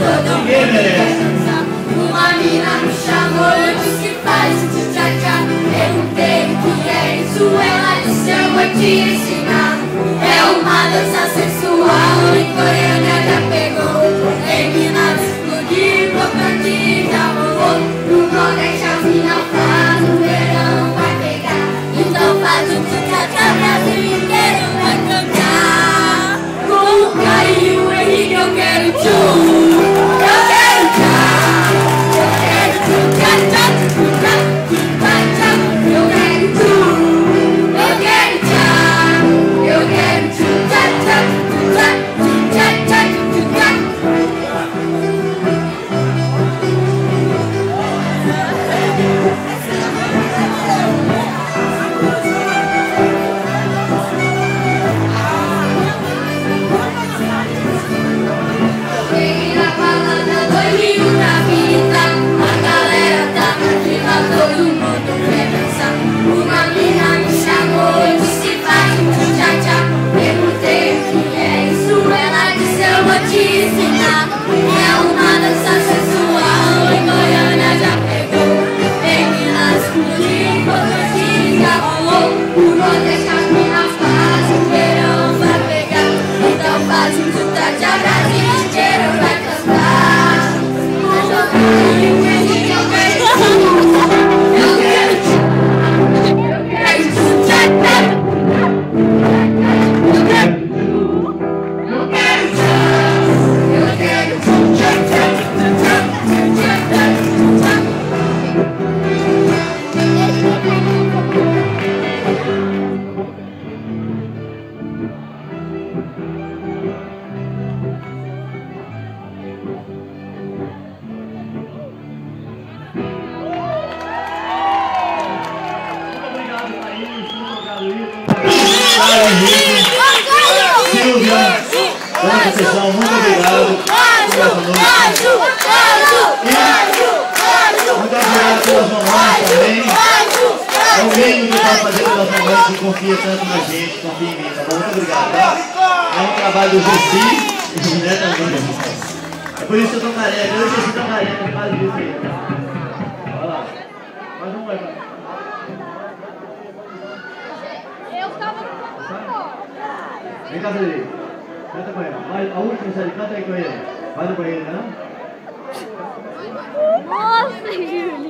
Ninguém merece. Uma mina me chamou, eu disse faz tchá-tchá. Perguntei o que é isso, ela disse eu vou te ensinar. É uma dança sensual e Goiânia já pegou. Em Minas explodiu, Tocantins já rolou. No Nordeste as minas faz, no verão vai pegar. Então faz um tchá-tchá, Brasil inteiro vai cantar. Com o Caio e o Henrique eu quero tchum. Silvia, pessoal, muito obrigado. Muito obrigado pelas mamães também. É o mínimo que está fazendo pelas mamães que confia tanto na gente, confia em mim, tá bom? Muito obrigado, tá? É um trabalho do Gessi, né, também. É por isso que eu tô careca, eu e o Gessi tô careca, por causa disso aí. Olha lá. Mais um, vai lá. Eu tava no computador. Vem cá, Felipe. Canta com ele. A última série, canta aí com ele. Vai no banheiro, não? Nossa, Júlio.